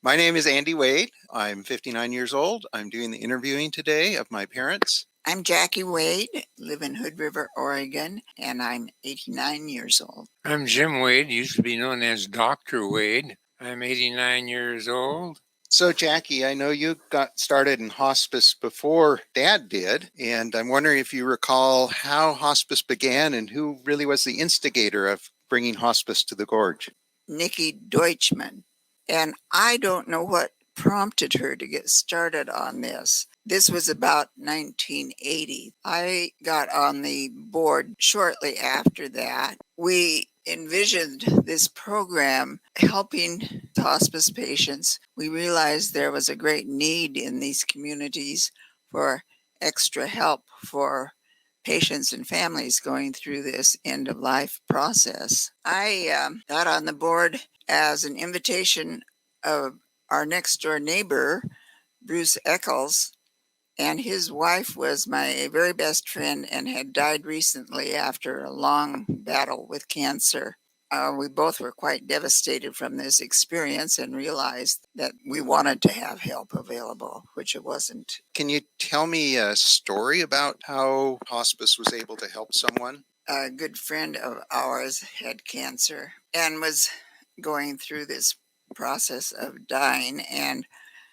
My name is Andy Wade. I'm 59 years old. I'm doing the interviewing today of my parents. I'm Jackie Wade, live in Hood River, Oregon, and I'm 89 years old. I'm Jim Wade, used to be known as Dr. Wade. I'm 89 years old. So, Jackie, I know you got started in hospice before Dad did, and I'm wondering if you recall how hospice began and who really was the instigator of bringing hospice to the Gorge. Nikki Deutschman. And I don't know what prompted her to get started on this. This was about 1980. I got on the board shortly after that. We envisioned this program helping hospice patients. We realized there was a great need in these communities for extra help for patients and families going through this end of life process. I got on the board as an invitation of our next door neighbor, Bruce Eccles, and his wife was my very best friend and had died recently after a long battle with cancer. We both were quite devastated from this experience and realized that we wanted to have help available, which it wasn't. Can you tell me a story about how hospice was able to help someone? A good friend of ours had cancer and was going through this process of dying, and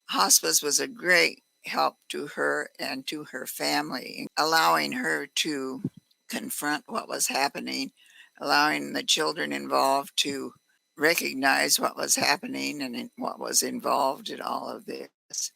hospice was a great help to her and to her family, allowing her to confront what was happening, allowing the children involved to recognize what was happening and what was involved in all of this.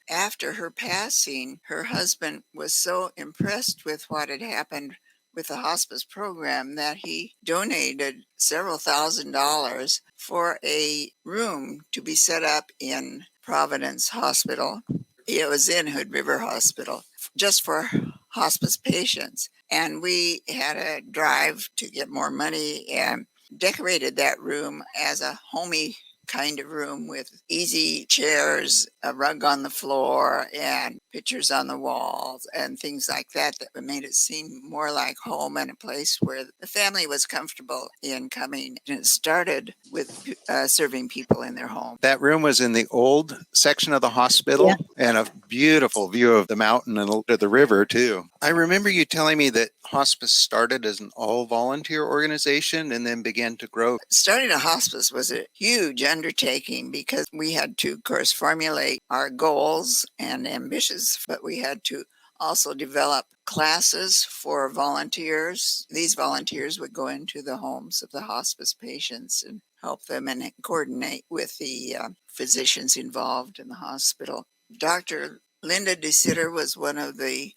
After her passing, her husband was so impressed with what had happened with the hospice program that he donated several $1,000s for a room to be set up in Providence Hospital. It was in Hood River Hospital, just for hospice patients. And we had a drive to get more money and decorated that room as a homey kind of room with easy chairs, a rug on the floor, and pictures on the walls and things like that made it seem more like home and a place where the family was comfortable in coming. And it started with serving people in their home. That room was in the old section of the hospital, and a beautiful view of the mountain and the river too. I remember you telling me that hospice started as an all-volunteer organization and then began to grow. Starting a hospice was a huge undertaking because we had to, of course, formulate our goals and ambitions, but we had to also develop classes for volunteers. These volunteers would go into the homes of the hospice patients and help them and coordinate with the physicians involved in the hospital. Dr. Linda DeSitter was one of the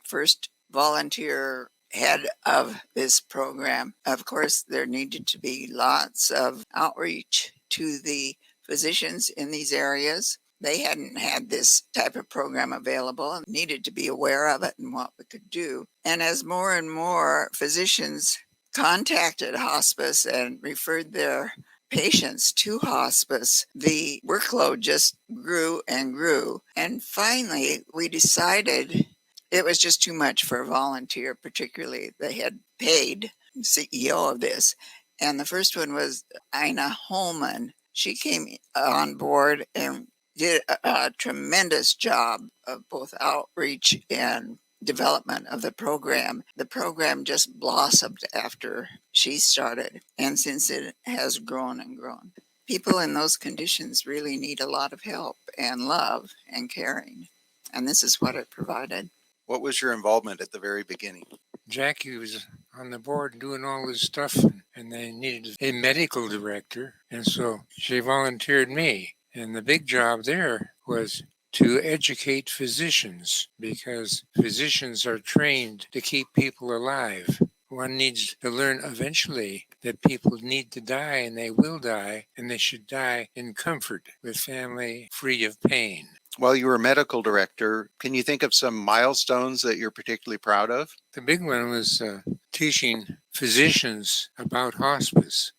first volunteer head of this program. Of course, there needed to be lots of outreach to the physicians in these areas. They hadn't had this type of program available and needed to be aware of it and what we could do. And as more and more physicians contacted hospice and referred their patients to hospice, the workload just grew and grew. And finally, we decided it was just too much for a volunteer, particularly the head paid CEO of this. And the first one was Ina Holman. She came on board and did a tremendous job of both outreach and development of the program. The program just blossomed after she started, and since it has grown and grown. People in those conditions really need a lot of help and love and caring, and this is what it provided. What was your involvement at the very beginning? Jackie was on the board doing all this stuff, and they needed a medical director, and so she volunteered me. And the big job there was to educate physicians, because physicians are trained to keep people alive. One needs to learn eventually that people need to die, and they will die, and they should die in comfort with family free of pain. While you were medical director, can you think of some milestones that you're particularly proud of? The big one was teaching physicians about hospice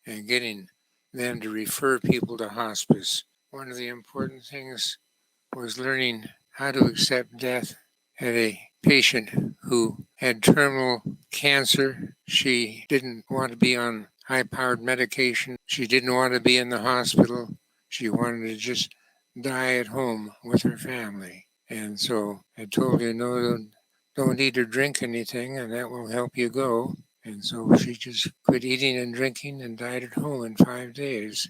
and getting them to refer people to hospice. One of the important things was learning how to accept death. Had a patient who had terminal cancer. She didn't want to be on high-powered medication. She didn't want to be in the hospital. She wanted to just die at home with her family. And so I told her, no, don't eat or drink anything, and that will help you go. And so she just quit eating and drinking and died at home in 5 days.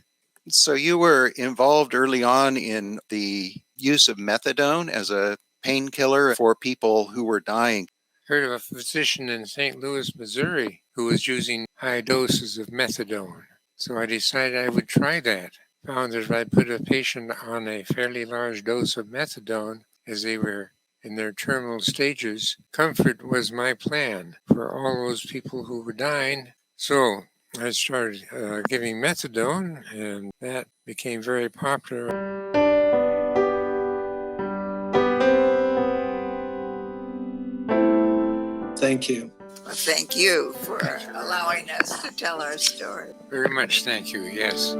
So you were involved early on in the use of methadone as a painkiller for people who were dying. Heard of a physician in St. Louis, Missouri, who was using high doses of methadone. So I decided I would try that. Found that if I put a patient on a fairly large dose of methadone as they were in their terminal stages, comfort was my plan for all those people who were dying. So I started giving methadone, and that became very popular. Thank you. Well, thank you for allowing us to tell our story. Very much, thank you, yes.